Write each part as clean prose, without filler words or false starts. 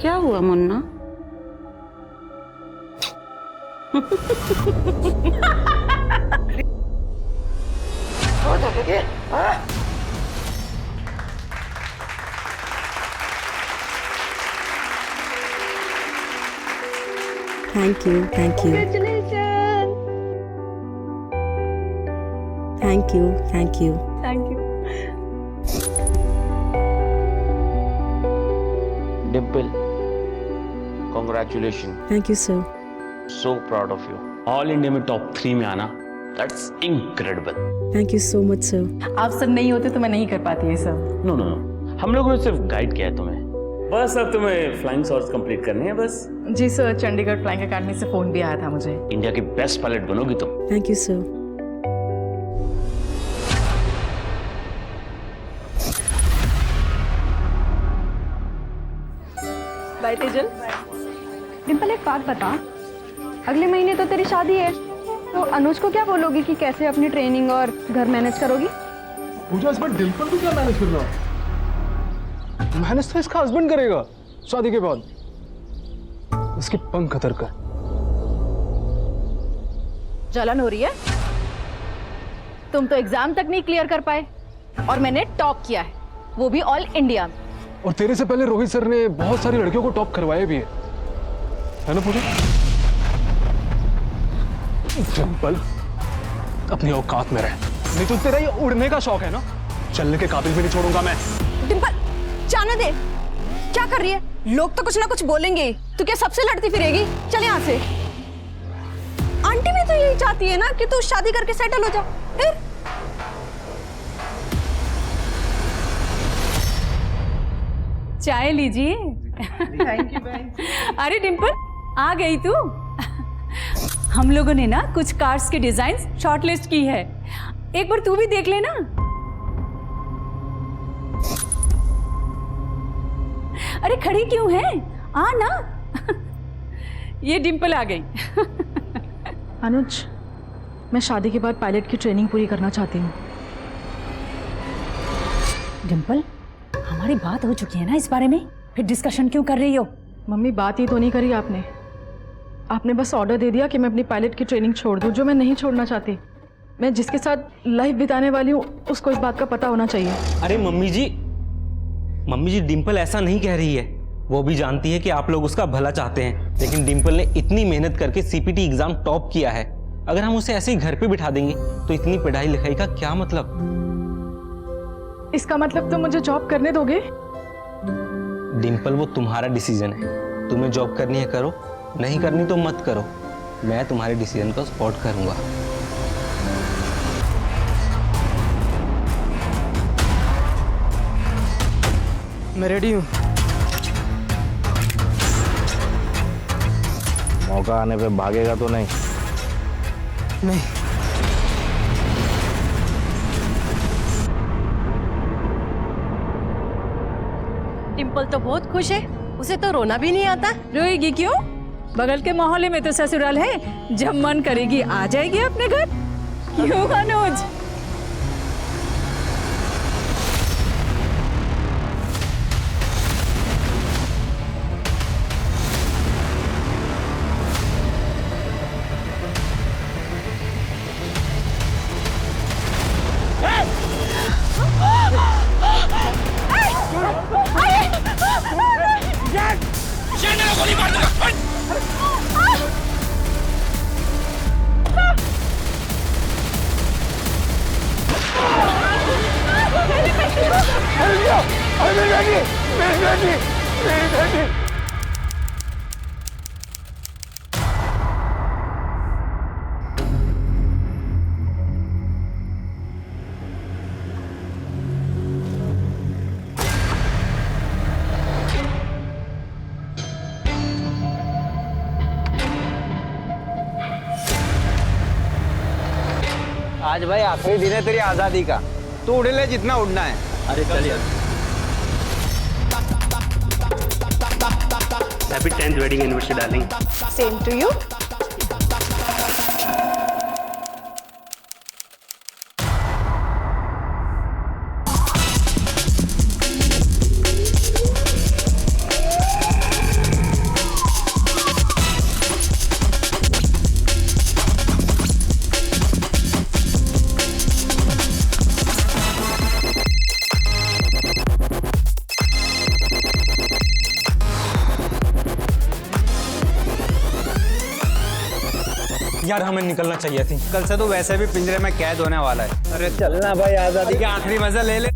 क्या हुआ Munna? Thank you, thank you. Congratulations. Thank you, thank you. Thank you. Dimple, congratulations. Thank you, sir. So proud of you. All India में top 3 में आना, that's incredible. Thank you so much, sir. आप sir नहीं होते तो मैं नहीं कर पाती ये सब। नो नो नो, हम लोगों ने सिर्फ गाइड किया है तुम्हें। बस अब तुम्हें फ्लाइंग शॉट्स कंप्लीट करने हैं बस। जी सर, चंडीगढ़ फ्लाइंग अकेडमी से फोन भी आया था मुझे। इंडिया की बेस्ट पायलट बनोगी तुम। Thank you, sir. Bye Tejal. Dimple एक बात बता, अगले महीने तो तेरी शादी है, तो अनुज को क्या बोलोगी कि कैसे अपनी ट्रेनिंग और घर मैनेज करोगी? पूजा, इसमें डिम्पल को क्या मैनेज करना? मैनेज तो इसका हस्बैंड करेगा शादी के बाद। उसकी पंख कतर कर। जलन हो रही है? तुम तो एग्जाम तक नहीं क्लियर कर पाए और मैंने टॉप किया है, वो भी ऑल इंडिया में। और तेरे से पहले रोहित सर ने बहुत सारी लड़कियों को टॉप करवाया भी है ना पूजा? डिम्पल, अपनी औकात में रह, नहीं तो तेरा ये उड़ने का शौक है ना, चलने के काबिल भी नहीं छोड़ूंगा मैं। डिम्पल, जाने दे। क्या कर रही है? लोग तो कुछ ना कुछ बोलेंगे ही। तू क्या सबसे लड़ती फिरेगी? चल यहाँ से। आंटी भी तो यही चाहती है ना कि तू शादी करके सेटल हो जा। फिर चाय लीजिए। थैंक यू बहन। अरे डिम्पल, आ गई तू? हम लोगों ने ना कुछ कार्स के डिजाइन शॉर्टलिस्ट की है, एक बार तू भी देख लेना। अरे खड़ी क्यों है, आ ना। ये डिम्पल आ गई। अनुज, मैं शादी के बाद पायलट की ट्रेनिंग पूरी करना चाहती हूँ। डिम्पल, हमारी बात हो चुकी है ना इस बारे में, फिर डिस्कशन क्यों कर रही हो? मम्मी, बात ही तो नहीं करी आपने। आपने बस ऑर्डर दे दिया कि मैं अपनी पायलट की ट्रेनिंग छोड़ दूं, जो मैं नहीं छोड़ना चाहती। मैं जिसके साथ लाइफ बिताने वाली हूँ उसको इस बात का पता होना चाहिए। अरे मम्मी जी, डिम्पल ऐसा नहीं कह रही है। वो भी जानती है कि आप लोग उसका भला चाहते हैं, लेकिन डिम्पल ने इतनी मेहनत करके सीपीटी एग्जाम टॉप किया है। अगर हम उसे ऐसे ही घर पे बिठा देंगे तो इतनी पढ़ाई लिखाई का क्या मतलब? इसका मतलब तुम मुझे जॉब करने दोगे? डिम्पल, वो तुम्हारा डिसीजन है। तुम्हें जॉब करनी है करो, नहीं करनी तो मत करो। मैं तुम्हारे डिसीजन को सपोर्ट करूंगा। मैं रेडी हूँ। मौका आने पे भागेगा तो नहीं? नहीं। डिम्पल तो बहुत खुश है, उसे तो रोना भी नहीं आता। रोएगी क्यों? बगल के मोहल्ले में तो ससुराल है, जब मन करेगी आ जाएगी अपने घर। क्यों अनुज? आज भाई आखिरी दिन है तेरी आजादी का, तू उड़ ले जितना उड़ना है। अरे चलिए। Happy 10th wedding anniversary darling. Same to you. यार हमें निकलना चाहिए थी। कल से तो वैसे भी पिंजरे में कैद होने वाला है। अरे चलना भाई, आजादी के आखिरी मजा ले ले।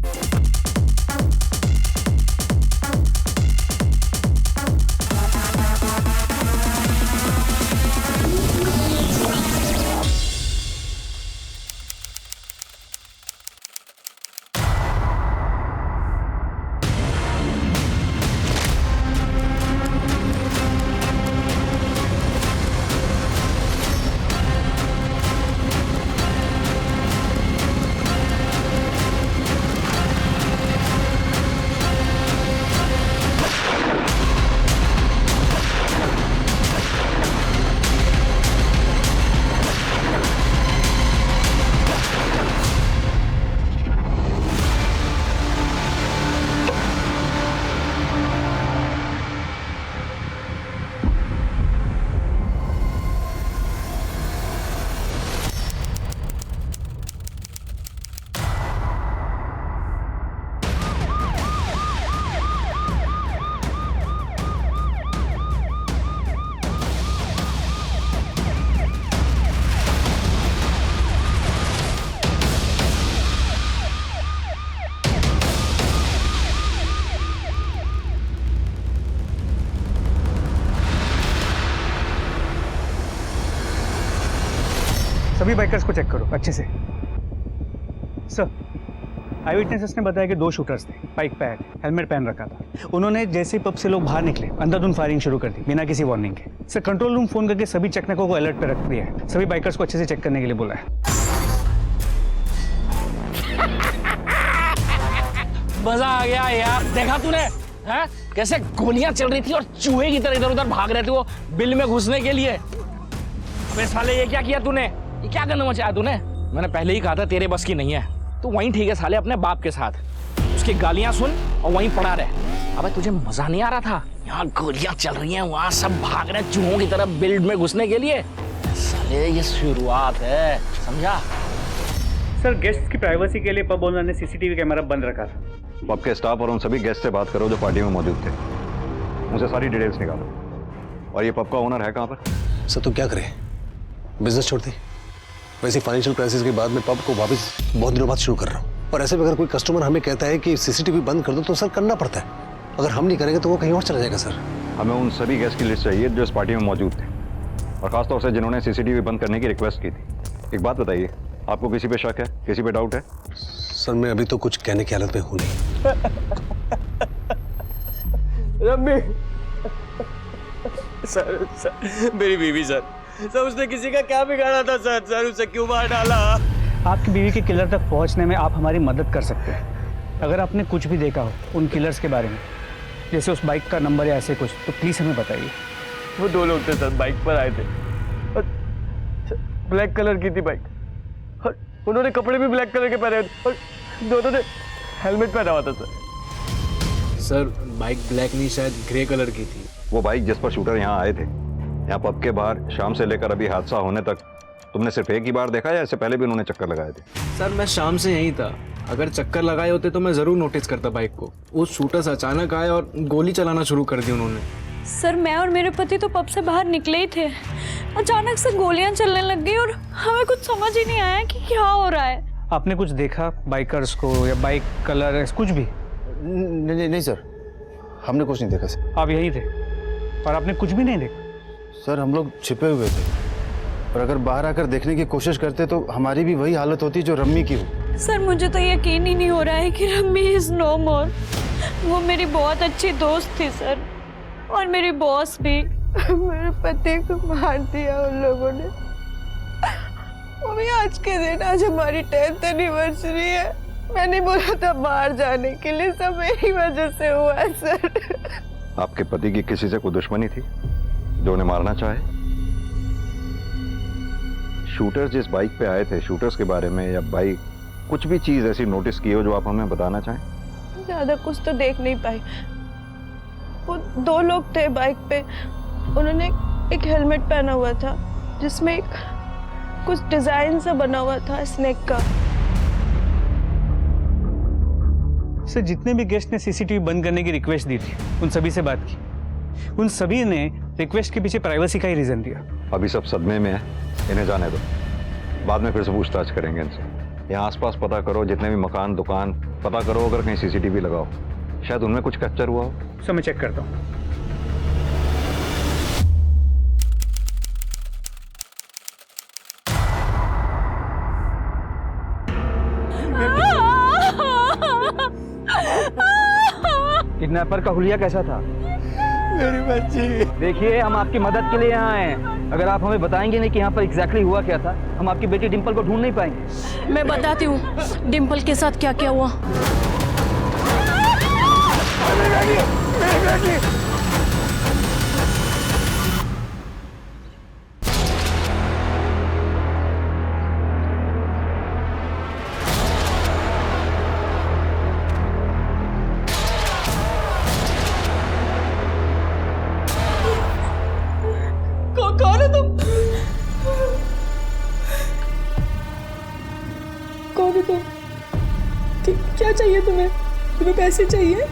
सभी बाइकर्स को चेक करो अच्छे से। सर, आई विटनेसेस ने बताया कि 2 शूटर्स थे, बाइक पे आए थे, हेलमेट पहन रखा था। उन्होंने जैसे ही पब से लोग बाहर निकले अंधाधुंध फायरिंग शुरू कर दी बिना किसी वार्निंग के। सर, कंट्रोल रूम फोन करके सभी चेकनकों को अलर्ट पे रख दिया है। सभी बाइकर्स को अच्छे से चेक करने के लिए बोला है। मजा आ गया यार, देखा तूने हैं कैसे गोलियां चल रही थी और चूहे की तरह इधर उधर भाग रहे थे वो बिल में घुसने के लिए। अबे साले ये क्या किया तूने, ये क्या करना मचाया तूने? मैंने पहले ही कहा था तेरे बस की नहीं है। तू वहीं ठीक है साले अपने बाप के साथ, उसकी गालियां सुन और वहीं पड़ा रहे। अबे तुझे मजा नहीं आ रहा था? यहाँ गोलियां चल रही हैं, वहाँ सब भाग रहे हैं चूहों की तरह बिल्ड में घुसने के लिए। साले ये शुरुआत है, समझा? सर, गेस्ट की प्राइवेसी के लिए पब ओनर ने सीसीटीवी कैमरा बंद रखा था। पब के स्टाफ और उन सभी गेस्ट से बात करो जो पार्टी में मौजूद थे, उनसे सारी डिटेल्स निकालो। और ये पब का ओनर है कहाँ पर? सर तो क्या करें, बिजनेस छोड़ दी। वैसे फाइनेंशियल क्राइसिस के बाद मैं पब को वापस बहुत दिनों बाद शुरू कर रहा हूँ। और ऐसे में अगर कोई कस्टमर हमें कहता है कि सीसीटीवी बंद कर दो तो सर करना पड़ता है। अगर हम नहीं करेंगे तो वो कहीं और चला जाएगा। सर, हमें उन सभी गेस्ट की लिस्ट चाहिए जो इस पार्टी में मौजूद थे, और खासतौर से जिन्होंने सीसीटीवी बंद करने की रिक्वेस्ट की थी। एक बात बताइए, आपको किसी पे शक है, किसी पे डाउट है? सर मैं अभी तो कुछ कहने की हालत में हूँ नहीं। रम्मी सर, मेरी बीवी सर, उसने किसी का क्या बिगाड़ा था सर उसे क्यों मार डाला? आपकी बीवी के किलर तक पहुंचने में आप हमारी मदद कर सकते हैं। अगर आपने कुछ भी देखा हो उन किलर्स के बारे में, जैसे उस बाइक का नंबर या ऐसे कुछ, तो प्लीज़ हमें बताइए। वो 2 लोग थे सर, बाइक पर आए थे, ब्लैक कलर की थी बाइक, और उन्होंने कपड़े भी ब्लैक कलर के पहने थे, और दोनों ने हेलमेट पहना हुआ था सर, बाइक ब्लैक नहीं शायद ग्रे कलर की थी। वो बाइक जिस पर शूटर यहाँ आए थे, यहाँ पब के बाहर शाम से लेकर अभी हादसा होने तक तुमने सिर्फ एक ही बार देखा या इससे पहले भी उन्होंने चक्कर लगाए थे? सर मैं शाम से यहीं था, अगर चक्कर लगाए होते तो मैं जरूर नोटिस करता बाइक को। वो शूटर्स अचानक आए और गोली चलाना शुरू कर दी उन्होंने। सर, मैं और मेरे पति तो पब से बाहर निकले ही थे, अचानक से गोलियां चलने लग गई और हमें कुछ समझ ही नहीं आया कि क्या हो रहा है। आपने कुछ देखा बाइकर्स को या बाइक कलर कुछ भी? नहीं सर, हमने कुछ नहीं देखा सर। आप यहीं थे और आपने कुछ भी नहीं देखा? सर हम लोग छिपे हुए थे, और अगर बाहर आकर देखने की कोशिश करते तो हमारी भी वही हालत होती जो रम्मी की हो। सर, मुझे तो यकीन ही नहीं हो रहा है कि रम्मी इज नो मोर। वो मेरी बहुत अच्छी दोस्त थी सर, और मेरी बॉस भी। मेरे पति को मार दिया उन लोगों ने। वो भी आज के दिन, आज हमारी 10th एनिवर्सरी है। मैंने बोला था बाहर जाने के लिए, सब मेरी वजह से हुआ है सर। आपके पति की किसी से कोई दुश्मनी थी जो उन्हें मारना चाहे? शूटर्स जिस बाइक पे आए थे, शूटर्स के बारे में या बाइक कुछ भी चीज ऐसी नोटिस की हो जो आप हमें बताना चाहें? ज्यादा कुछ तो देख नहीं पाई। वो 2 लोग थे बाइक पे, उन्होंने एक हेलमेट पहना हुआ था जिसमें कुछ डिजाइन सा बना हुआ था स्नेक का। सर, जितने भी गेस्ट ने सीसीटीवी बंद करने की रिक्वेस्ट दी थी उन सभी से बात की। उन सभी ने रिक्वेस्ट के पीछे प्राइवेसी का ही रीजन दिया। अभी सब सदमे में है, इन्हें जाने दो, बाद में फिर से पूछताछ करेंगे इनसे। यहाँ आसपास पता करो, जितने भी मकान दुकान पता करो, अगर कहीं सीसीटीवी लगाओ, शायद उनमें कुछ कैप्चर हुआ हो। सर मैं चेक करता हूँ। किडनैपर का हुलिया कैसा था? मेरी बच्ची। देखिए, हम आपकी मदद के लिए यहाँ आए हैं। अगर आप हमें बताएंगे नहीं कि यहाँ पर एग्जैक्टली हुआ क्या था, हम आपकी बेटी डिंपल को ढूंढ नहीं पाएंगे। मैं बताती हूँ डिम्पल के साथ क्या क्या हुआ। कौन हो तुम? कौन हो तुम? क्या चाहिए तुम्हें? तुम्हें पैसे चाहिए?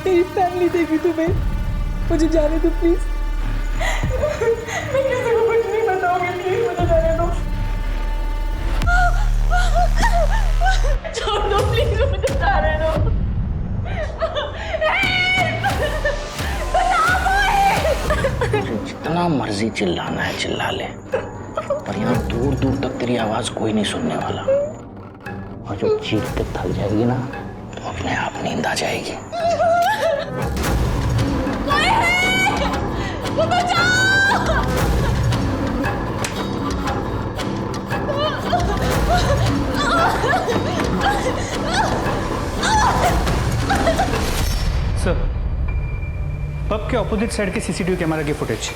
मेरी फैमिली देगी तुम्हें। मुझे जाने दो प्लीज। मैं किसी को कुछ नहीं बताऊंगी, प्लीज मुझे जाने दो। छोड़ दो प्लीज, मुझे जाने दो। जितना मर्जी चिल्लाना है चिल्ला ले, पर यहाँ दूर दूर तक तेरी आवाज कोई नहीं सुनने वाला। और जब चीख के थक जाएगी ना, तो अपने आप नींद आ जाएगी। कोई है? वो बचाओ! सर, पब के ऑपोजिट साइड के सीसीटीवी कैमरा की फुटेज।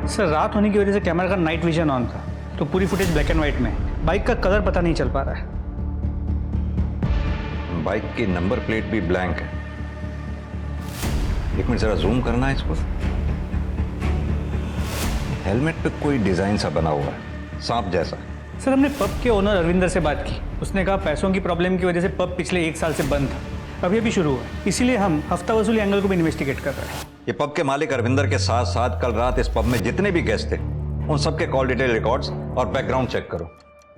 सर, रात होने की वजह से कैमरा का नाइट विजन ऑन था, तो पूरी फुटेज ब्लैक एंड व्हाइट में है। बाइक का कलर पता नहीं चल पा रहा है। बाइक की नंबर प्लेट भी ब्लैंक है। एक मिनट जरा जूम करना है इसको। हेलमेट पे कोई डिजाइन सा बना हुआ है, सांप जैसा। सर, हमने पब के ओनर अरविंदर से बात की। उसने कहा पैसों की प्रॉब्लम की वजह से पब पिछले 1 साल से बंद था, अभी अभी शुरू हुआ, इसीलिए हम हफ्ता वसूली एंगल को भी इन्वेस्टिगेट कर रहे हैं। ये पब के मालिक अरविंदर के साथ साथ कल रात इस पब में जितने भी गेस्ट थे, उन सबके कॉल डिटेल रिकॉर्ड्स और बैकग्राउंड चेक करो।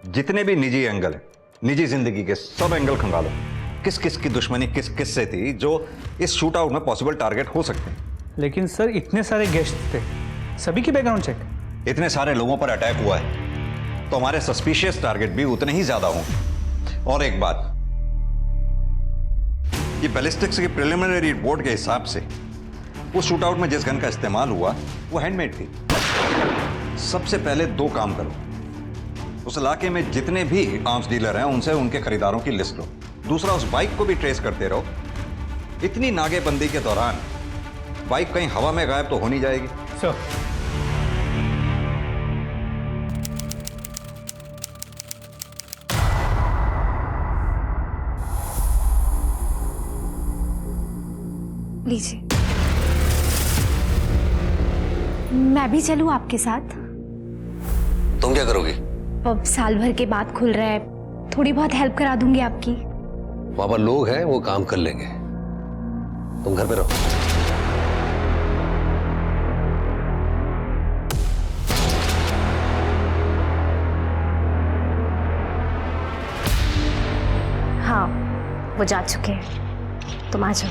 जितने भी निजी एंगल है, निजी जिंदगी के सब एंगल खंगालो। किस किस की दुश्मनी किस किस से थी, जो इस शूट आउट में पॉसिबल टारगेट हो सकते हैं। लेकिन सर, इतने सारे गेस्ट थे, सभी की बैकग्राउंड चेक। इतने सारे लोगों पर अटैक हुआ है तो हमारे सस्पिशियस टारगेट भी उतने ही ज्यादा होंगे। और एक बात, ये बैलिस्टिक्स की प्रिलिमिनरी रिपोर्ट के हिसाब से उस शूट आउट में जिस गन का इस्तेमाल हुआ वो हैंडमेड थी। सबसे पहले 2 काम करो, उस इलाके में जितने भी आर्म्स डीलर हैं उनसे उनके खरीदारों की लिस्ट लो। दूसरा, उस बाइक को भी ट्रेस करते रहो। इतनी नागेबंदी के दौरान बाइक कहीं हवा में गायब तो हो नहीं जाएगी। सर, लीजिए। मैं भी चलूं आपके साथ? तुम क्या करोगी? अब साल भर के बाद खुल रहा है, थोड़ी बहुत हेल्प करा दूंगी आपकी। वहां पर लोग हैं, वो काम कर लेंगे, तुम घर पे रहो। हाँ, वो जा चुके हैं, तुम आ जाओ।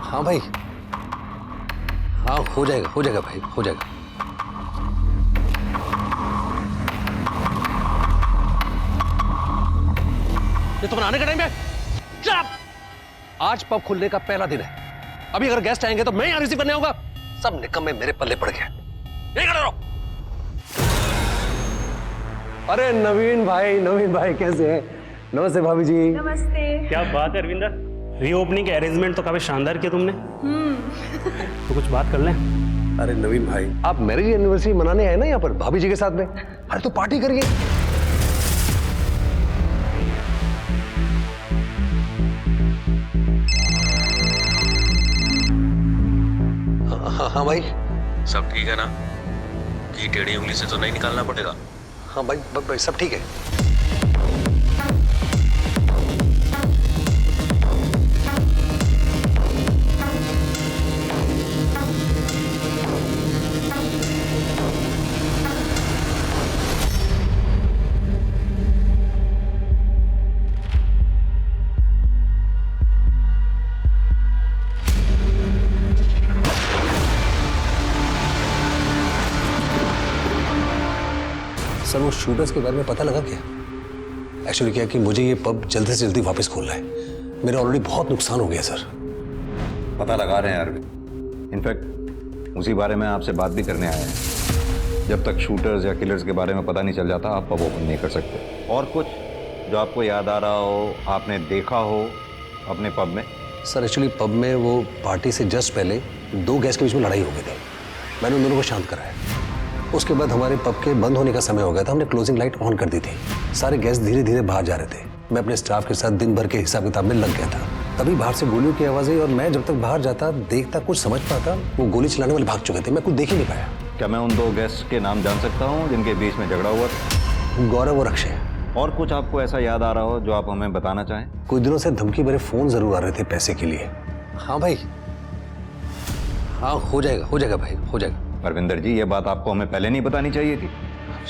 हाँ भाई, हाँ हो जाएगा भाई, हो जाएगा। ये तो बनाने का टाइम है। Shut up! आज पब खुलने का पहला दिन है। अभी अगर गेस्ट आएंगे तो मैं यहाँ रिसीव करने आऊंगा। सब निकम्मे मेरे पल्ले पड़ गए। यही खड़े रहो। अरे नवीन भाई कैसे हैं? नमस्ते भाभी जी। नमस्ते। क्या बात है अरविंदर, रीओपनिंग के अरेंजमेंट तो काफी शानदार किया तुमने। तो कुछ बात कर लें। अरे नवीन भाई, आप मैरिज एनिवर्सरी मनाने आए ना यहाँ पर भाभी जी के साथ में? अरे तो पार्टी करिए। हाँ भाई, सब ठीक है ना? कि टेढ़ी उंगली से तो नहीं निकालना पड़ेगा? हाँ भाई सब ठीक है। सर वो शूटर्स के बारे में पता लगा क्या? एक्चुअली क्या कि मुझे ये पब जल्दी से जल्दी वापस खोलना है। मेरा ऑलरेडी बहुत नुकसान हो गया सर। पता लगा रहे हैं अरविंद, इनफैक्ट उसी बारे में आपसे बात भी करने आए हैं। जब तक शूटर्स या किलर्स के बारे में पता नहीं चल जाता आप पब ओपन नहीं कर सकते। और कुछ जो आपको याद आ रहा हो, आपने देखा हो अपने पब में? सर एक्चुअली पब में वो पार्टी से जस्ट पहले 2 गैस के बीच में लड़ाई हो गई थी। मैंने उन दोनों को शांत कराया। उसके बाद हमारे पब के बंद होने का समय हो गया था। हमने क्लोजिंग लाइट ऑन कर दी थी। सारे गैस धीरे धीरे बाहर जा रहे थे। मैं अपने स्टाफ के साथ दिन भर के हिसाब किताब में लग गया था। तभी बाहर से गोलियों की आवाज़ आई और मैं जब तक बाहर जाता देखता कुछ समझ पाता, वो गोली चलाने वाले भाग चुके थे। मैं कुछ देख ही नहीं पाया। क्या मैं उन 2 गेस्ट के नाम जान सकता हूँ जिनके बीच में झगड़ा हुआ था? गौरव और अक्षय। और कुछ आपको ऐसा याद आ रहा हो जो आप हमें बताना चाहें? कुछ दिनों से धमकी भरे फोन जरूर आ रहे थे पैसे के लिए। हाँ भाई, हाँ हो जाएगा भाई, हो जाएगा। परविंदर जी, ये बात आपको हमें पहले नहीं बतानी चाहिए थी।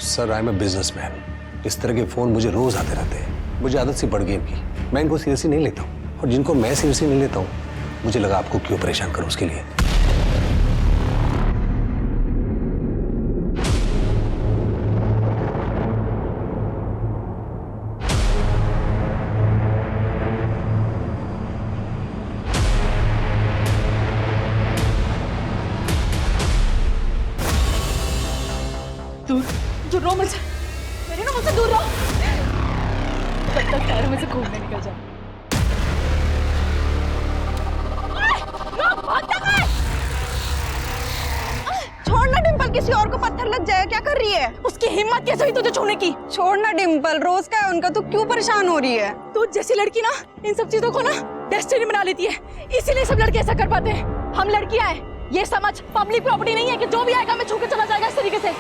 Sir I am a businessman. इस तरह के फोन मुझे रोज आते रहते हैं। मुझे आदत सी पड़ गई इनकी। मैं इनको सीरियसली नहीं लेता हूँ और जिनको मैं सीरियसली नहीं लेता हूँ मुझे लगा आपको क्यों परेशान करूँ उसके लिए। दूर रहो मुझसे, मेरे ना मुझसे दूर रहो। तब तक पैरों में से खून में निकल जाए। छोड़ना डिम्पल, किसी और को पत्थर लग जाएगा। क्या कर रही है? उसकी हिम्मत कैसे हुई तुझे छूने की? छोड़ना डिम्पल, रोज का है उनका, तू क्यों परेशान हो रही है? तू जैसी लड़की ना इन सब चीजों को ना डेस्टिनी बना लेती है। इसीलिए सब लड़के ऐसा कर पाते हैं। हम लड़कियां हैं, ये समझ पब्लिक प्रॉपर्टी नहीं है कि जो भी आएगा हमें छू के चला जाएगा इस तरीके से।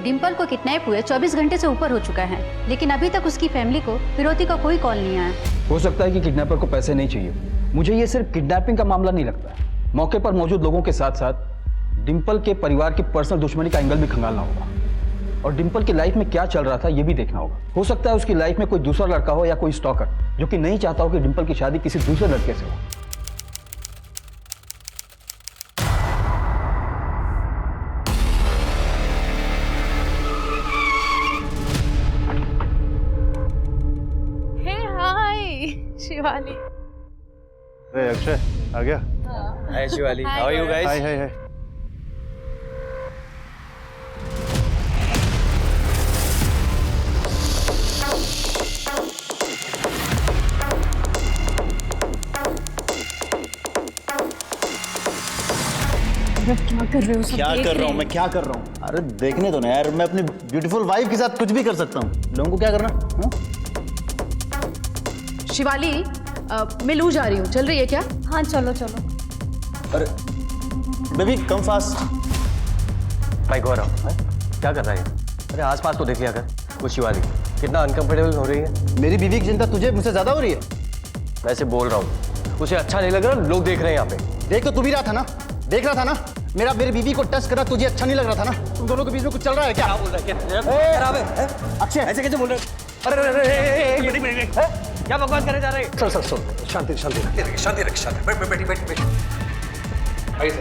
डिम्पल को किडनैप हुए 24 घंटे से ऊपर हो चुका है, लेकिन अभी तक उसकी फैमिली को फिरौती का कोई कॉल नहीं आया। हो सकता है कि किडनैपर को पैसे नहीं चाहिए। मुझे ये सिर्फ किडनैपिंग का मामला नहीं लगता। मौके पर मौजूद लोगों के साथ साथ डिम्पल के परिवार की पर्सनल दुश्मनी का एंगल भी खंगालना होगा और डिम्पल की लाइफ में क्या चल रहा था ये भी देखना होगा। हो सकता है उसकी लाइफ में कोई दूसरा लड़का हो या कोई स्टॉकर जो कि नहीं चाहता हो कि डिम्पल की शादी किसी दूसरे लड़के से हो। शिवाली। अरे अक्षय आ गया। Hi Shivali, how are you guys? Hi hi hi. क्या कर रहे हो? क्या कर रहा हूँ मैं, क्या कर रहा हूँ? अरे देखने दो ना यार, मैं अपनी ब्यूटीफुल वाइफ के साथ कुछ भी कर सकता हूँ। लोगों को क्या करना? हा? शिवाली, मैं लू जा रही हूँ, चल रही है क्या? हाँ चलो चलो। अरे बेबी कम फास्ट। भाई गौरव क्या कर रहा है? अरे आसपास तो देख लिया कर। वो शिवाली कितना अनकंफर्टेबल हो रही है। मेरी बीवी की चिंता तुझे मुझसे ज्यादा हो रही है। मैं ऐसे बोल रहा हूँ, उसे अच्छा नहीं लग रहा, लोग देख रहे हैं यहाँ पे। देख तो तू भी रहा था ना, देख रहा था ना। मेरी बीवी को टच करना तुझे अच्छा नहीं लग रहा था ना? तुम दोनों के बीच में कुछ चल रहा है क्या? क्या बोल रहा है? अक्षय ऐसे कैसे बोल रहे? अरे क्या बकवास करे जा रहे हैं? सर शांति शांति रख, शांति रख, शांति। बैठ। आइए सर।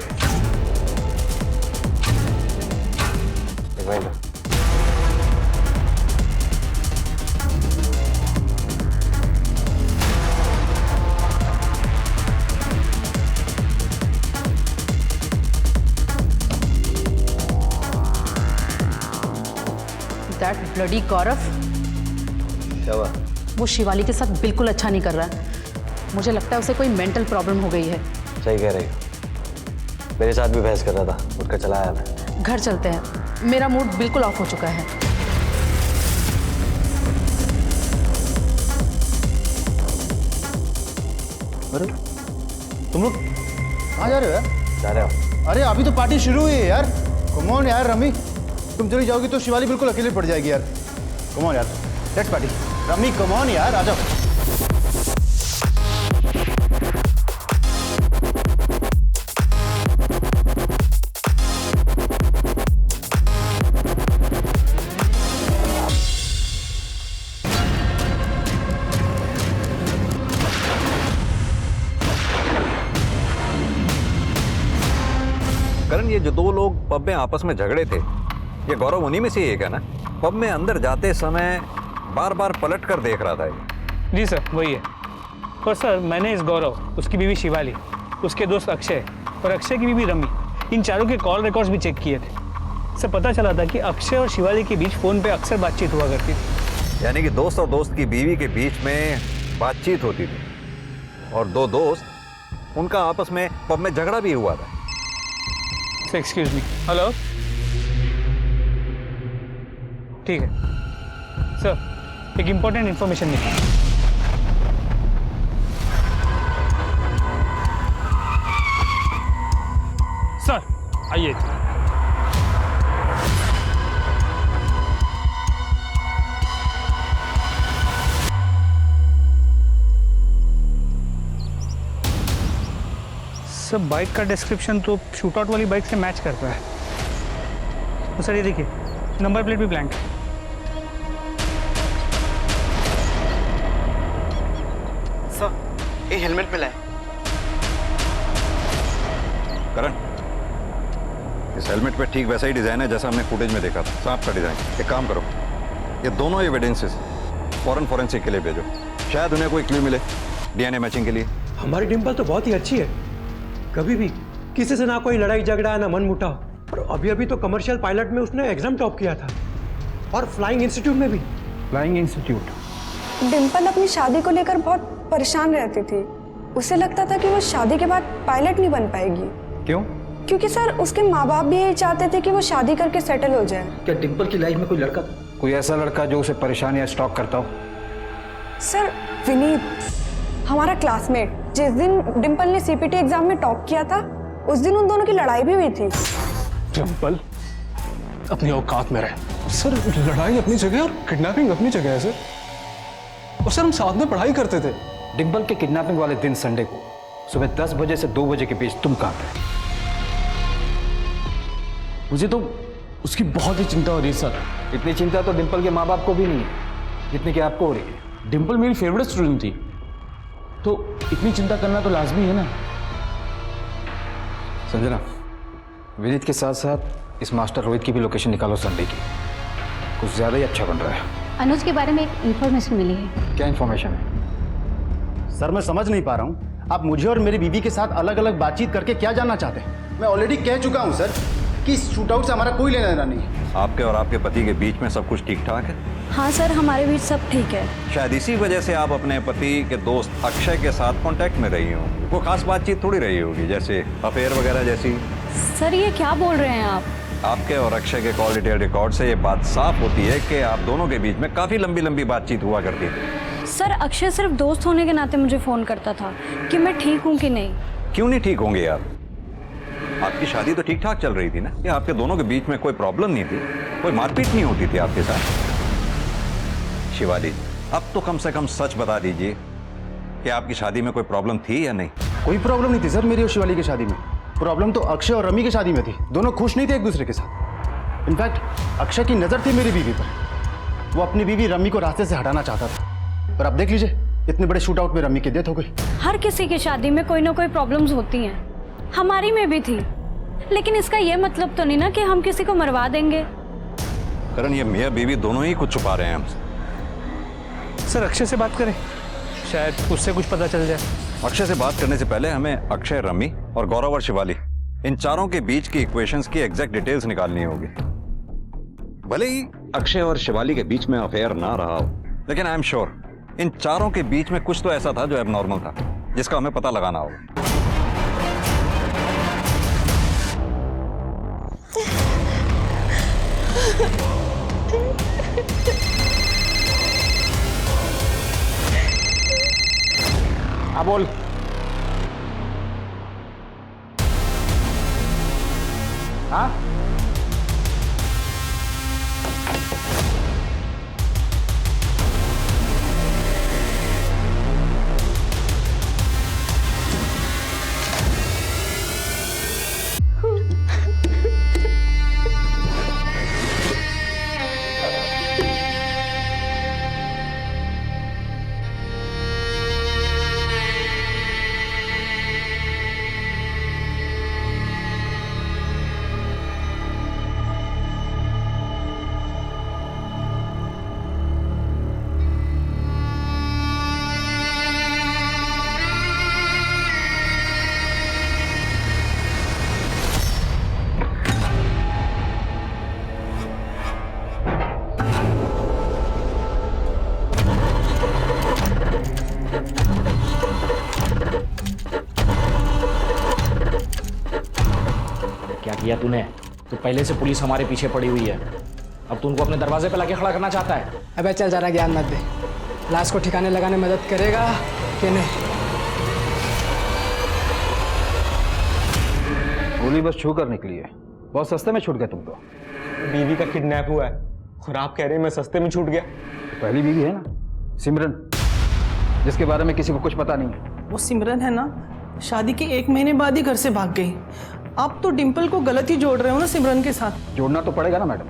एक मिनट। दैट ब्लडी गौरव, क्या हुआ? वो शिवाली के साथ बिल्कुल अच्छा नहीं कर रहा है। मुझे लगता है उसे कोई मेंटल प्रॉब्लम हो गई है। सही कह रही हो। मेरे साथ भी बहस कर रहा था, उठकर चला आया मैं। घर चलते हैं, मेरा मूड बिल्कुल ऑफ हो चुका है। अरे तुम लोग कहाँ जा रहे हो यार? जा रहे हो? अरे अभी तो पार्टी शुरू हुई है यार। कम ऑन यार रमी, तुम चली जाओगी तो शिवाली बिल्कुल अकेले पड़ जाएगी यार। कम ऑन यार, let's party. Rummy come on यार, आ जाओ। पब में आपस में झगड़े थे, ये गौरव उन्हीं में से एक है ना? पब में अंदर जाते समय बार बार पलट कर देख रहा था ये। जी सर, वही है। और सर, मैंने इस गौरव, उसकी बीवी शिवाली, उसके दोस्त अक्षय और अक्षय की बीवी रमी, इन चारों के कॉल रिकॉर्ड्स भी चेक किए थे। सर, पता चला था कि अक्षय और शिवाली के बीच फ़ोन पे अक्सर बातचीत हुआ करती थी। यानी कि दोस्त और दोस्त की बीवी के बीच में बातचीत होती थी, और दो दोस्त, उनका आपस में पब में झगड़ा भी हुआ था। Excuse me. हेलो, ठीक है सर, एक इम्पोर्टेंट इन्फॉर्मेशन निकली। सर आइए। सर, बाइक का डिस्क्रिप्शन तो शूट आउट वाली बाइक से मैच करता है। तो सर ये देखिए, नंबर प्लेट भी ब्लैंक है। सर, ये हेलमेट मिला है। करण, इस हेलमेट पे ठीक वैसा ही डिजाइन है जैसा हमने फुटेज में देखा था, सांप का डिजाइन। एक काम करो, ये दोनों एविडेंसेस फॉरेन फोरेंसिक के लिए भेजो, शायद उन्हें कोई क्लू मिले डीएनए मैचिंग के लिए। हमारी डिम्पल तो बहुत ही अच्छी है, कभी भी किसी से ना कोई लड़ाई झगड़ा ना मन मुटाव। और अभी अभी तो कमर्शियल पायलट में उसने एग्जाम टॉप किया था, और फ्लाइंग इंस्टीट्यूट में भी। Flying institute? डिम्पल अपनी शादी को लेकर बहुत परेशान रहती थी। उसे लगता था कि वो शादी के बाद पायलट नहीं बन पाएगी। क्यों? क्योंकि सर, उसके माँ बाप भी यही चाहते थे कि वो शादी करके सेटल हो जाए। क्या डिम्पल की लाइफ में कोई लड़का था? कोई ऐसा लड़का जो उसे परेशान या स्टॉक करता हो? सर, विनीत, हमारा क्लासमेट, जिस दिन डिम्पल ने सीपीटी एग्जाम में टॉप किया था, उस दिन उन दोनों की लड़ाई भी हुई थी। डिम्पल अपनी औकात में रहे। सर, लड़ाई अपनी जगह और किडनैपिंग अपनी जगह है सर। और सर, हम साथ में पढ़ाई करते थे। डिम्पल के किडनैपिंग वाले दिन संडे को सुबह 10 बजे से 2 बजे के बीच तुम कहाँ थे? मुझे तो उसकी बहुत ही चिंता हो रही है सर। इतनी चिंता तो डिम्पल के माँ बाप को भी नहीं है जितनी कि आपको हो रही है। डिम्पल मेरी फेवरेट स्टूडेंट थी, तो इतनी चिंता करना तो लाजमी है ना। संजना, विनीत के साथ साथ इस मास्टर रोहित की भी लोकेशन निकालो संडे की। कुछ ज्यादा ही अच्छा बन रहा है। अनुज के बारे में एक इन्फॉर्मेशन मिली है। क्या इन्फॉर्मेशन है? सर, मैं समझ नहीं पा रहा हूँ, आप मुझे और मेरी बीवी के साथ अलग अलग बातचीत करके क्या जानना चाहते हैं? मैं ऑलरेडी कह चुका हूँ सर कि इस शूटआउट से हमारा कोई लेना देना नहीं है। आपके और आपके पति के बीच में सब कुछ ठीक ठाक है? हाँ सर, हमारे बीच सब ठीक है। शायद इसी वजह से आप अपने पति के दोस्त अक्षय के साथ कांटेक्ट में रही हो। वो खास बातचीत थोड़ी रही होगी, जैसे अफेयर वगैरह जैसी। सर, ये क्या बोल रहे हैं आप? आपके और अक्षय के कॉल डिटेल रिकॉर्ड से ये बात साफ होती है कि आप दोनों के बीच में काफी लंबी लंबी बातचीत हुआ करती थी। सर, अक्षय सिर्फ दोस्त होने के नाते मुझे फोन करता था कि मैं ठीक हूँ कि नहीं। क्यों नहीं ठीक होंगे यार? आपकी शादी तो ठीक ठाक चल रही थी ना? ये आपके दोनों के बीच में कोई प्रॉब्लम नहीं थी, कोई मारपीट नहीं होती थी आपके साथ? शिवाली, अब तो कम से कम सच बता दीजिए कि आपकी शादी में कोई प्रॉब्लम थी या नहीं? कोई प्रॉब्लम नहीं थी सर मेरी और शिवाली की शादी में। प्रॉब्लम तो अक्षय और रमी की शादी में थी। दोनों खुश नहीं थे एक दूसरे के साथ। इनफैक्ट अक्षय की नजर थी मेरी बीवी पर। वो अपनी बीवी रमी को रास्ते से हटाना चाहता था, पर अब देख लीजिए, इतने बड़े शूट आउट में रमी की डेथ हो गई। हर किसी की शादी में कोई ना कोई प्रॉब्लम्स होती हैं, हमारी में भी थी। लेकिन इसका ये मतलब तो नहीं ना कि हम किसी को मरवा देंगे। करण, ये मियां बीवी दोनों ही कुछ छुपा रहे हैं हमसे। सर, अक्षय से बात करें, शायद उससे कुछ पता चल जाए। अक्षय से बात करने से पहले हमें अक्षय, रमी और गौरव और शिवाली, इन चारों के बीच की इक्वेशंस की एग्जैक्ट डिटेल्स निकालनी होगी। भले ही अक्षय और शिवाली के बीच में अफेयर ना रहा हो, लेकिन आई एम श्योर इन चारों के बीच में कुछ तो ऐसा था जो एबनॉर्मल था, जिसका हमें पता लगाना होगा। हाँ बोल। हाँ, किया तूने? तो पहले से पुलिस हमारे पीछे पड़ी हुई है, अब तू उनको अपने दरवाजे पे लाके खड़ा करना चाहता है? अबे चल ज़रा ज्ञान मत दे। लाश को ठिकाने लगाने में मदद करेगा कि नहीं? गोली बस छू कर निकली है, बहुत सस्ते में छूट गए तुम तो। बीवी का किडनैप हुआ है और आप कह रहे हैं मैं सस्ते में छूट गया? तो पहली बीवी है ना सिमरन, जिसके बारे में किसी को कुछ पता नहीं है। वो सिमरन है ना, शादी के 1 महीने बाद ही घर से भाग गई। आप तो डिम्पल को गलत ही जोड़ रहे हो ना सिमरन के साथ। जोड़ना तो पड़ेगा ना मैडम,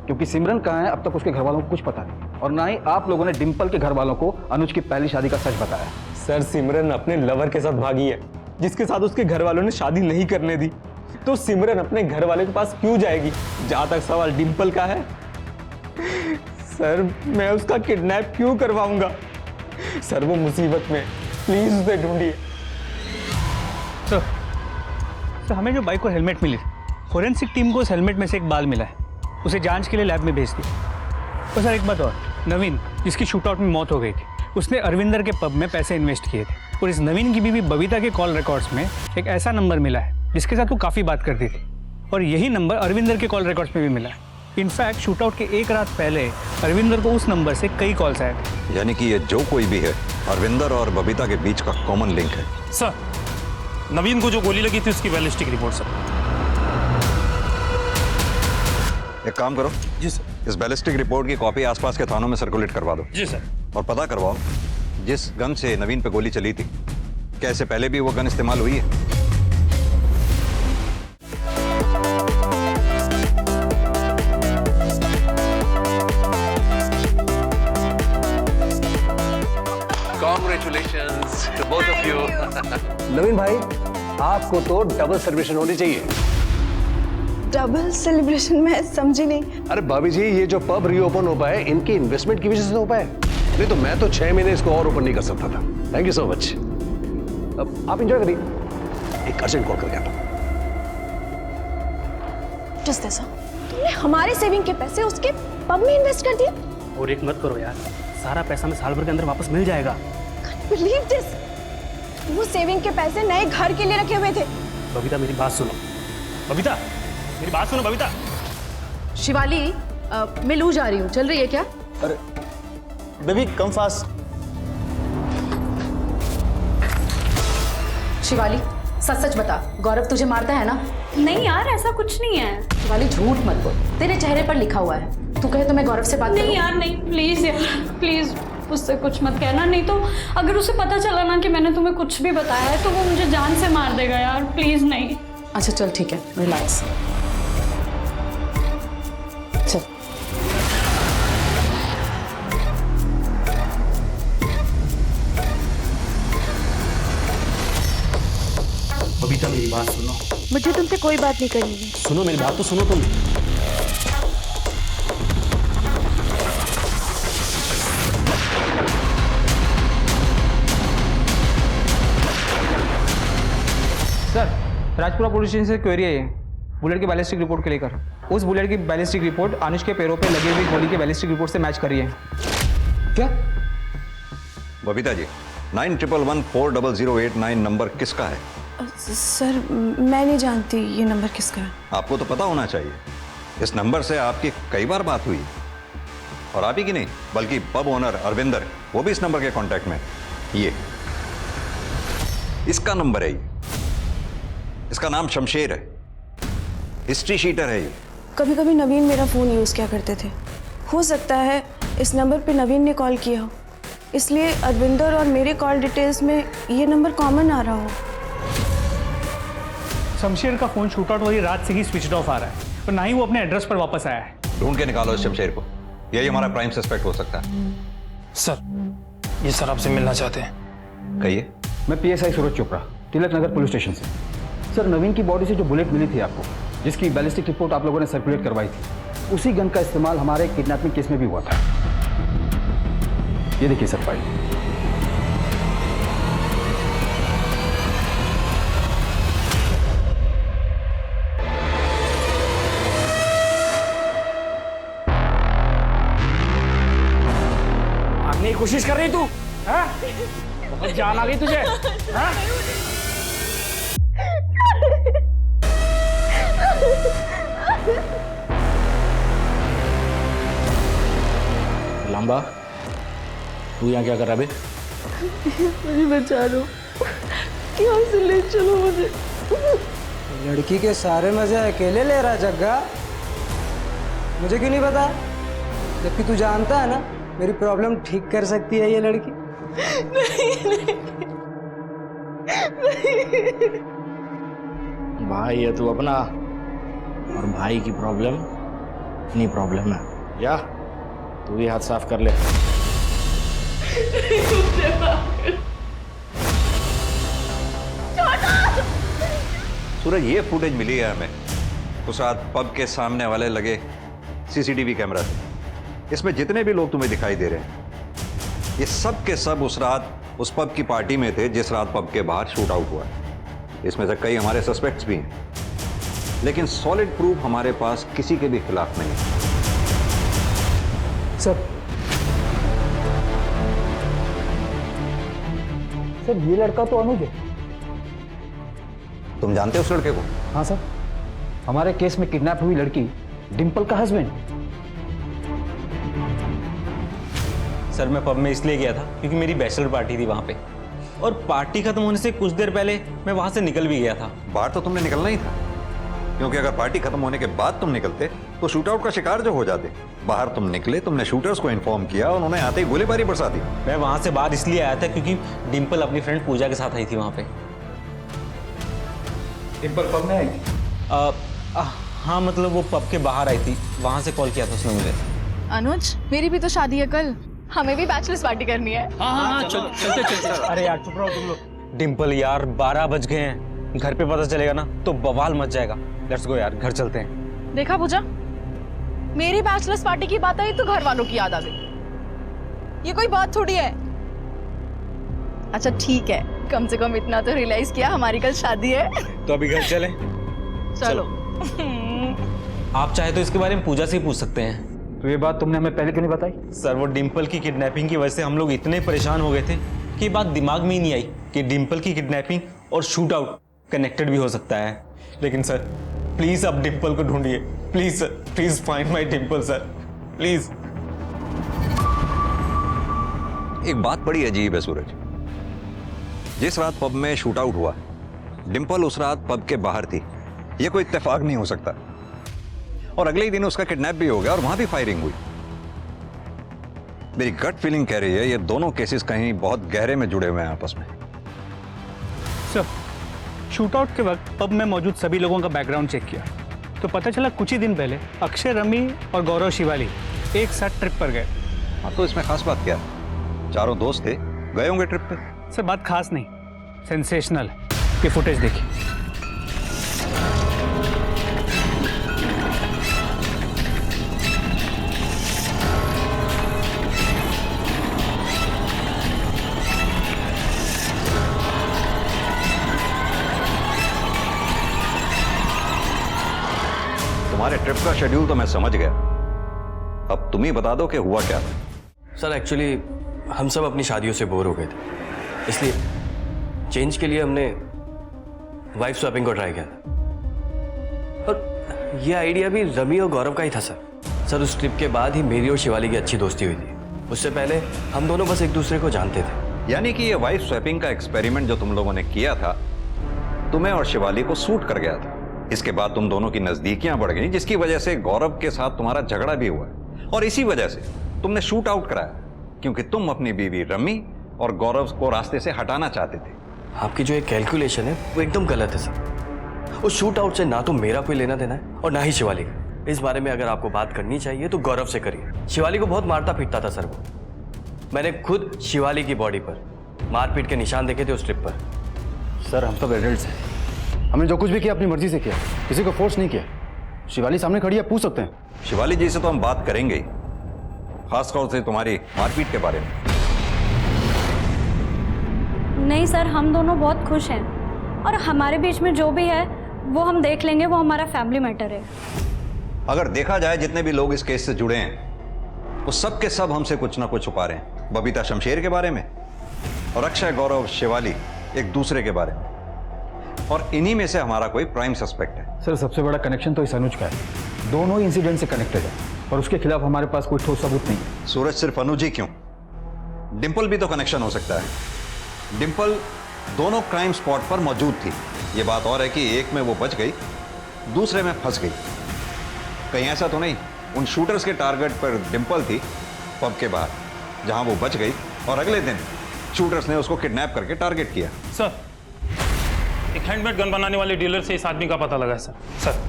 क्योंकि सिमरन कहाँ है अब तक उसके घर वालों को कुछ पता नहीं, और ना ही आप लोगों ने डिम्पल के घर वालों को अनुज की पहली शादी का सच बताया। सर सिमरन अपने लवर के साथ भागी है, जिसके साथ उसके घर वालों ने शादी नहीं करने दी, तो सिमरन अपने घर वाले के पास क्यों जाएगी? जहां तक सवाल डिम्पल का है, सर मैं उसका किडनैप क्यों करवाऊंगा? सर वो मुसीबत में, प्लीज उसे ढूंढिए। सर हमें जो बाइक और हेलमेट मिली, फोरेंसिक टीम को उस हेलमेट में से एक बाल मिला है, उसे जांच के लिए लैब में भेज दिया। तो सर एक बात और, नवीन जिसकी शूटआउट में मौत हो गई थी, उसने अरविंदर के पब में पैसे इन्वेस्ट किए थे, और इस नवीन की बीवी बबीता के कॉल रिकॉर्ड्स में एक ऐसा नंबर मिला है जिसके साथ वो काफ़ी बात करती थी, और यही नंबर अरविंदर के कॉल रिकॉर्ड्स में भी मिला है। इनफैक्ट शूटआउट के एक रात पहले अरविंदर को उस नंबर से कई कॉल्स आए थे। यानी कि ये जो कोई भी है, अरविंदर और बबीता के बीच का कॉमन लिंक है। सर नवीन को जो गोली लगी थी उसकी बैलिस्टिक रिपोर्ट सर। एक काम करो जी सर, इस बैलिस्टिक रिपोर्ट की कॉपी आसपास के थानों में सर्कुलेट करवा दो। जी सर। और पता करवाओ जिस गन से नवीन पे गोली चली थी, क्या इससे पहले भी वो गन इस्तेमाल हुई है? Congratulations to both of you. नवीन भाई, आपको तो डबल सेलिब्रेशन होनी चाहिए। डबल सेलिब्रेशन मैं समझी नहीं। अरे भाभी जी, ये जो पब रीओपन हो पाए इनकी इन्वेस्टमेंट की वजह से हो पाए, नहीं तो मैं तो 6 महीने इसको और ओपन नहीं कर सकता था। Thank you so much. अब आप एंजॉय करिए, एक अर्जेंट कॉल करके आता हूं। जस्ट ऐसा तुमने हमारे सेविंग के पैसे उसके पब में इन्वेस्ट कर दिए। और एक मत करो यार, सारा पैसा मैं साल भर के अंदर वापस मिल जाएगा। बिलीव दिस, वो सेविंग के पैसे नए घर के लिए रखे हुए थे। बबीता मेरी बात सुनो, बबीता मेरी बात सुनो, बबीता। शिवाली, मैं लू जा रही हूँ, चल रही है क्या? अरे बेबी कम फास्ट। शिवाली सच सच बता, गौरव तुझे मारता है ना? नहीं यार ऐसा कुछ नहीं है। शिवाली झूठ मत बोल, तेरे चेहरे पर लिखा हुआ है। तू कहे तो मैं गौरव से बात नहीं करूं? यार नहीं, प्लीज यार प्लीज उससे कुछ मत कहना, नहीं तो अगर उसे पता चला ना कि मैंने तुम्हें कुछ भी बताया है तो वो मुझे जान से मार देगा यार, प्लीज नहीं। अच्छा चल ठीक है, रिलैक्स। चल बबीता मेरी बात सुनो। मुझे तुमसे कोई बात नहीं करनी है। सुनो मेरी बात तो सुनो तुम। सर राजपुरा पुलिस स्टेशन से क्वेरी है, बुलेट की बैलिस्टिक रिपोर्ट के लेकर। उस बुलेट की बैलिस्टिक रिपोर्ट अनुज के पैरों पे लगी हुई गोली की बैलिस्टिक रिपोर्ट से मैच कर रही है। क्या बबीता जी, 91114008 नंबर किसका है? सर मैं नहीं जानती ये नंबर किसका है। आपको तो पता होना चाहिए, इस नंबर से आपकी कई बार बात हुई, और आप ही की नहीं बल्कि पब ओनर अरविंदर, वो भी इस नंबर के कांटेक्ट में। ये इसका नंबर है, ये इसका नाम शमशेर है, हिस्ट्री शीटर है ये। कभी कभी नवीन मेरा फ़ोन यूज़ किया करते थे, हो सकता है इस नंबर पे नवीन ने कॉल किया हो, इसलिए अरविंदर और मेरे कॉल डिटेल्स में ये नंबर कॉमन आ रहा हो। शमशेर का फोन शूटआउट वाली रात से ही स्विच ऑफ आ रहा है, और ना ही वो अपने एड्रेस पर वापस आया है। ढूंढ के निकालो इस शमशेर को, यही हमारा प्राइम सस्पेक्ट हो सकता है। सर ये सर आपसे मिलना चाहते हैं। कहिए। मैं PSI सूरज चोपड़ा, तिलक नगर पुलिस स्टेशन से। सर नवीन की बॉडी से जो बुलेट मिली थी आपको, जिसकी बैलिस्टिक रिपोर्ट आप लोगों ने सर्कुलेट करवाई थी, उसी गन का इस्तेमाल हमारे किडनैपिंग केस में भी हुआ था। ये देखिए सर फाइल। भागने की कोशिश कर रही तू? हाँ? बहुत जान आ गई तुझे? हाँ? सांबा, तू यहाँ क्या कर रहा बे? मुझे बचा लो, यहाँ से ले चलो मुझे। लड़की के सारे मजे अकेले ले रहा जग्गा, मुझे क्यों नहीं पता? जबकि तू जानता है ना मेरी प्रॉब्लम ठीक कर सकती है ये लड़की। भाई है तू अपना, और भाई की प्रॉब्लम अपनी प्रॉब्लम है। जा तू भी हाथ साफ कर ले। सूरज, ये फुटेज मिली है हमें उस रात पब के सामने वाले लगे सीसीटीवी कैमरा से। इसमें जितने भी लोग तुम्हें दिखाई दे रहे हैं, ये सब के सब उस रात उस पब की पार्टी में थे जिस रात पब के बाहर शूट आउट हुआ। इसमें से कई हमारे सस्पेक्ट्स भी हैं, लेकिन सॉलिड प्रूफ हमारे पास किसी के भी खिलाफ नहीं है। सर ये लड़का तो अनुज है। तुम जानते हो उस लड़के को? हाँ सर, हमारे केस में किडनैप हुई लड़की डिंपल का हस्बैंड। सर मैं पब में इसलिए गया था क्योंकि मेरी बैचलर पार्टी थी वहां पे, और पार्टी खत्म होने से कुछ देर पहले मैं वहां से निकल भी गया था। बाहर तो तुमने निकलना ही था, क्योंकि अगर पार्टी खत्म होने के बाद तुम निकलते तो शूट आउट का शिकार जो हो जाते। बाहर तुम निकले, तुमने शूटर्स को इन्फॉर्म किया, उन्होंने आते ही गोलीबारी बरसा दी। मैं वहां से बाहर इसलिए आया था क्योंकि डिंपल अपनी फ्रेंड पूजा के साथ आई थी वहां पे। डिंपल पब में आई थी? हाँ मतलब वो पब के बाहर आई थी, वहां से कॉल किया था उसने मुझे। अनुज, मेरी भी तो शादी है कल, हमें भी बैचलर्स पार्टी करनी है। हाँ चलते। अरे यार चुप रहो तुम लोग। डिंपल यार 12 बज गए हैं, घर पे पता चलेगा ना तो बवाल मच जाएगा। लेट्स गो यार, घर चलते हैं। देखा पूजा, मेरी बैचलर्स पार्टी की बात आई तो घर वालों की याद आ गई। ये कोई बात थोड़ी है। अच्छा ठीक है, कम से कम इतना तो रियलाइज किया हमारी कल शादी है। तो अभी घर चलें? चलो। आप चाहे तो इसके बारे में पूजा से ही पूछ सकते हैं। तो ये बात तुमने हमें पहले क्यों नहीं बताई? सर वो डिंपल की किडनैपिंग की वजह से हम लोग इतने परेशान हो गए थे कि ये बात दिमाग में ही नहीं आई कि डिंपल की किडनैपिंग और शूट आउट कनेक्टेड भी हो सकता है। लेकिन सर प्लीज आप डिंपल को ढूंढिए, please sir, please find my Dimple sir, please. एक बात बड़ी अजीब है सूरज, जिस रात पब में शूट आउट हुआ डिंपल उस रात पब के बाहर थी। यह कोई इत्तेफाक नहीं हो सकता। और अगले ही दिन उसका किडनैप भी हो गया और वहां भी फायरिंग हुई। मेरी गट फीलिंग कह रही है ये दोनों केसेस कहीं बहुत गहरे में जुड़े हुए हैं आपस में। सर शूटआउट के वक्त पब में मौजूद सभी लोगों का बैकग्राउंड चेक किया तो पता चला कुछ ही दिन पहले अक्षय, रमी और गौरव शिवाली एक साथ ट्रिप पर गए। हाँ तो इसमें खास बात क्या है? चारों दोस्त थे, गए होंगे ट्रिप पे। सर बात खास नहीं, सेंसेशनल है। ये फुटेज देखिए। तुम्हारे ट्रिप का शेड्यूल तो मैं समझ गया, अब तुम ही बता दो कि हुआ क्या था। सर एक्चुअली हम सब अपनी शादियों से बोर हो गए थे, इसलिए चेंज के लिए हमने वाइफ स्वैपिंग को ट्राई किया था। और ये आइडिया भी रमी और गौरव का ही था सर। उस ट्रिप के बाद ही मेरी और शिवाली की अच्छी दोस्ती हुई थी। उससे पहले हम दोनों बस एक दूसरे को जानते थे। यानी कि ये वाइफ स्वैपिंग का एक्सपेरिमेंट जो तुम लोगों ने किया था तुम्हें और शिवाली को सूट कर गया था। इसके बाद तुम दोनों की नजदीकियां बढ़ गई, जिसकी वजह से गौरव के साथ तुम्हारा झगड़ा भी हुआ और इसी वजह से तुमने शूट आउट कराया, क्योंकि तुम अपनी बीवी रमी और गौरव को रास्ते से हटाना चाहते थे। आपकी जो एक कैलकुलेशन है वो एकदम गलत है सर। उस शूट आउट से ना तो मेरा कोई लेना देना है और ना ही शिवाली का। इस बारे में अगर आपको बात करनी चाहिए तो गौरव से करिए। शिवाली को बहुत मारता पीटता था सर वो। मैंने खुद शिवाली की बॉडी पर मारपीट के निशान देखे थे उस ट्रिप पर। सर हम तो एडल्ट्स हैं, हमने जो कुछ भी किया अपनी मर्जी से किया, किसी को फोर्स नहीं किया। शिवाली सामने खड़ी है, पूछ सकते हैं। शिवाली जी से तो हम बात करेंगे ही, खासतौर से तुम्हारी मारपीट के बारे में। नहीं सर, हम दोनों बहुत खुश हैं और हमारे बीच में जो भी है वो हम देख लेंगे, वो हमारा फैमिली मैटर है। अगर देखा जाए जितने भी लोग इस केस से जुड़े हैं वो सब के सब हमसे कुछ ना कुछ छुपा रहे हैं। बबीता शमशेर के बारे में और अक्षय, गौरव, शिवाली एक दूसरे के बारे में, और इन्हीं में से हमारा कोई प्राइम सस्पेक्ट है। सर सबसे बड़ा कनेक्शन तो इस अनुज का है, दोनों इंसिडेंट से कनेक्टेड है। और उसके खिलाफ हमारे पास कोई ठोस सबूत नहीं है। सूरज, सिर्फ अनुज ही क्यों, डिंपल भी तो कनेक्शन हो सकता है। डिंपल दोनों क्राइम स्पॉट पर मौजूद थी। ये बात और है कि एक में वो बच गई, दूसरे में फंस गई। कहीं ऐसा तो नहीं उन शूटर्स के टारगेट पर डिंपल थी पब के बाहर, जहां वो बच गई और अगले दिन शूटर्स ने उसको किडनैप करके टारगेट किया। सर, एक हैंडमेड गन बनाने वाले डीलर से इस आदमी का पता लगा है सर।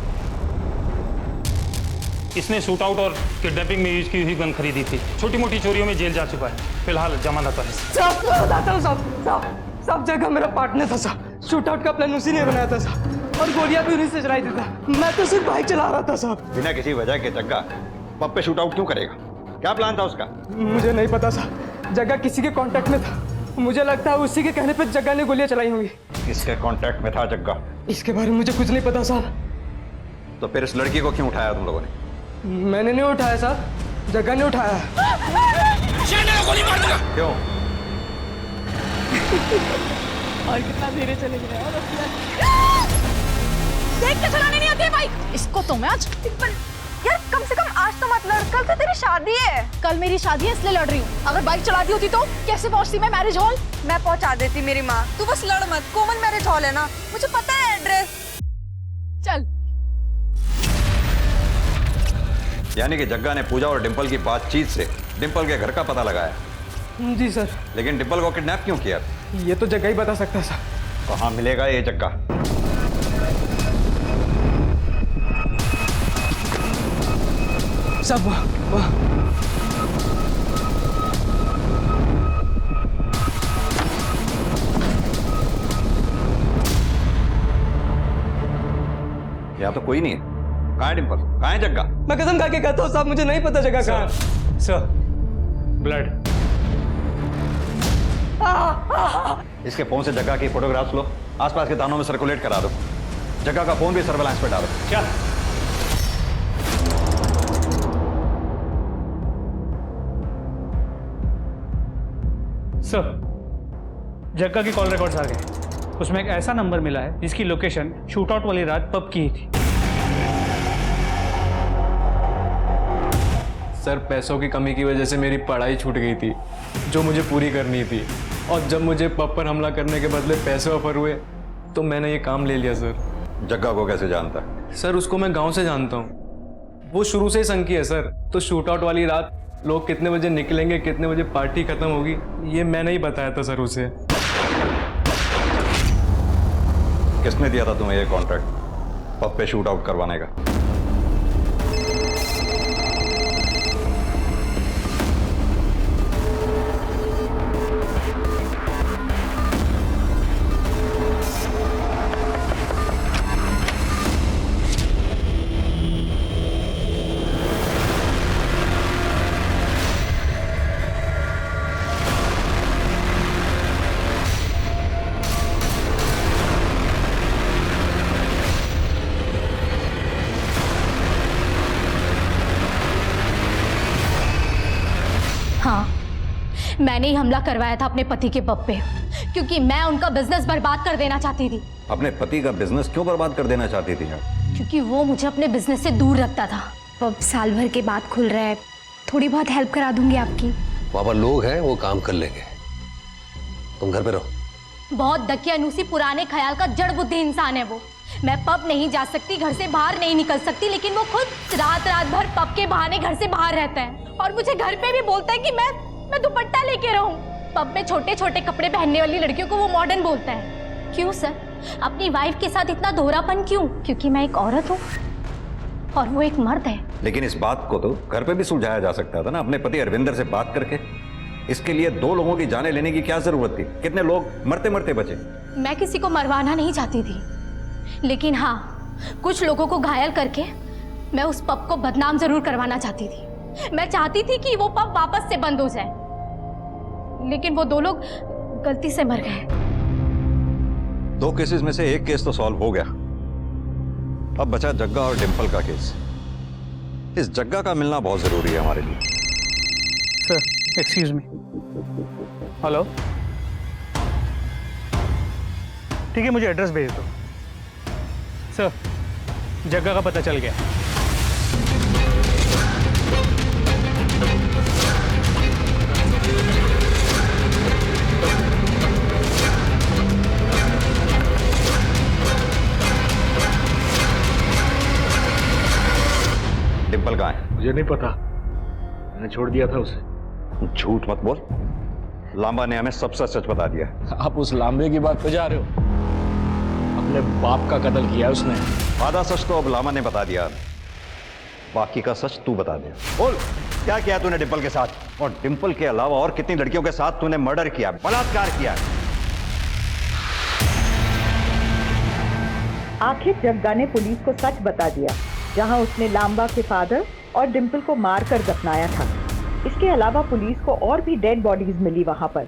इसने शूट आउट और किडनैपिंग में यूज की हुई गन खरीदी थी। छोटी मोटी चोरियों में जेल जा चुका है, फिलहाल जमानत पर है। सब जगह मेरा पार्टनर था साहब। शूट आउट का प्लान उसी ने बनाया था साहब, और गोलियां भी उन्हीं से चलाई थी साहब। मैं तो सिर्फ बाइक चला रहा था साहब। बिना किसी वजह के जग्गा पब पे शूट आउट क्यों करेगा? क्या प्लान था उसका? मुझे नहीं पता साहब, जगह किसी के कांटेक्ट में था। मुझे लगता है उसी के कहने पे जग्गा ने गोलियां चलाई होंगी। किसके कांटेक्ट में था जग्गा? इसके बारे में मुझे कुछ नहीं पता साहब। तो फिर इस लड़की को क्यों उठाया तुम लोगों ने? मैंने नहीं उठाया साहब, जग्गा ने उठाया। गोली मार दूंगा। क्यों? और कितना धीरे चले गए। देख के चलाने नहीं आती है बाइक। इसको तो मैं आज यार कम से कम आज तो मत लड़, कल तो तेरी शादी है। कल मेरी शादी है इसलिए लड़ रही हूँ। अगर बाइक चलाती होती तो कैसे पहुंचती मैं मैरिज हॉल? मैं पहुंचा देती मेरी माँ। तू बस लड़ मत। कॉमन मैरिज हॉल है ना, मुझे पता है एड्रेस। चल। यानी कि जग्गा ने पूजा और डिंपल की बातचीत से डिंपल के घर का पता लगाया। जी सर। लेकिन डिंपल को किडनैप क्यों किया? ये तो जग्गा ही बता सकता है सर। कहाँ मिलेगा ये जग्गा? सब वाह। यहाँ तो कोई नहीं है। कहाँ है डिंपल? कहाँ है जग्गा? मैं कसम खा के कहता हूँ साहब, मुझे नहीं पता जगह कहाँ है। Sir, blood. इसके फोन से जग्गा की फोटोग्राफ्स लो, आसपास के थानों में सर्कुलेट करा दो। जग्गा का फोन भी सर्वेलेंस पे डालो। क्या? सर, जग्गा की कॉल रिकॉर्ड्स आ गए। उसमें एक ऐसा नंबर मिला है जिसकी लोकेशन शूट आउट वाली रात पब की ही थी। सर, पैसों की कमी की वजह से मेरी पढ़ाई छूट गई थी जो मुझे पूरी करनी थी, और जब मुझे पब पर हमला करने के बदले पैसे ऑफर हुए तो मैंने ये काम ले लिया। सर, जग्गा को कैसे जानता है? सर, उसको मैं गांव से जानता हूँ। वो शुरू से ही संकी है सर। तो शूट आउट वाली रात लोग कितने बजे निकलेंगे, कितने बजे पार्टी खत्म होगी, ये मैंने ही बताया था सर उसे। किसने दिया था तुम्हें ये कॉन्ट्रैक्ट पब पे शूट आउट करवाने का? हाँ, मैंने ही हमला करवाया था अपने पति के पब पे, क्योंकि मैं उनका बिजनेस बर्बाद कर देना चाहती थी। अपने पति का बिजनेस क्यों बर्बाद कर देना चाहती थी आप? क्योंकि वो मुझे अपने बिजनेस से दूर रखता था। पब साल भर के बाद खुल रहा है, थोड़ी बहुत हेल्प करा दूंगी आपकी। वहाँ पर लोग हैं, वो काम कर लेंगे, तुम घर पे रहो। बहुत दकियानूसी पुराने ख्याल का जड़ बुद्धि इंसान है वो। मैं पब नहीं जा सकती, घर से बाहर नहीं निकल सकती, लेकिन वो खुद रात रात भर पब के बहाने घर से बाहर रहता है, और मुझे घर पे भी बोलता है कि मैं दुपट्टा लेके रहूं। पब में छोटे छोटे कपड़े पहनने वाली लड़कियों को वो मॉडर्न बोलता है। क्यों सर, अपनी वाइफ के साथ इतना दोहरापन क्यों? क्योंकि मैं एक औरत हूँ और वो एक मर्द है। लेकिन इस बात को तो घर पे भी सुलझाया जा सकता था ना, अपने पति अरविंदर से बात करके। इसके लिए 2 लोगों की जानें लेने की क्या जरूरत थी? कितने लोग मरते मरते बचे। मैं किसी को मरवाना नहीं चाहती थी, लेकिन हाँ, कुछ लोगों को घायल करके मैं उस पब को बदनाम जरूर करवाना चाहती थी। मैं चाहती थी कि वो पब वापस से बंद हो जाए, लेकिन वो 2 लोग गलती से मर गए। 2 केसेस में से एक केस तो सॉल्व हो गया, अब बचा जग्गा और डिंपल का केस। इस जग्गा का मिलना बहुत जरूरी है हमारे लिए। Sir, excuse me. हेलो, ठीक है, मुझे एड्रेस भेज दो। सर, जग्गा का पता चल गया। मुझे नहीं पता, मैंने छोड़ दिया था उसे। झूठ मत बोल, लांबा ने हमें सब सच बता दिया। आप उस लांबे की बात पे जा रहे हो? अपने बाप का कत्ल किया उसने। आधा सच तो अब लामा ने बता दिया, बाकी का सच तू बता दे। बोल, क्या किया तूने डिंपल के साथ, और डिंपल के अलावा और कितनी लड़कियों के साथ तूने मर्डर किया, बलात्कार किया? आखिर जग्गा ने पुलिस को सच बता दिया, जहां उसने लांबा के फादर और डिंपल को मारकर दफनाया था। इसके अलावा पुलिस को और भी डेड बॉडीज मिली वहां पर।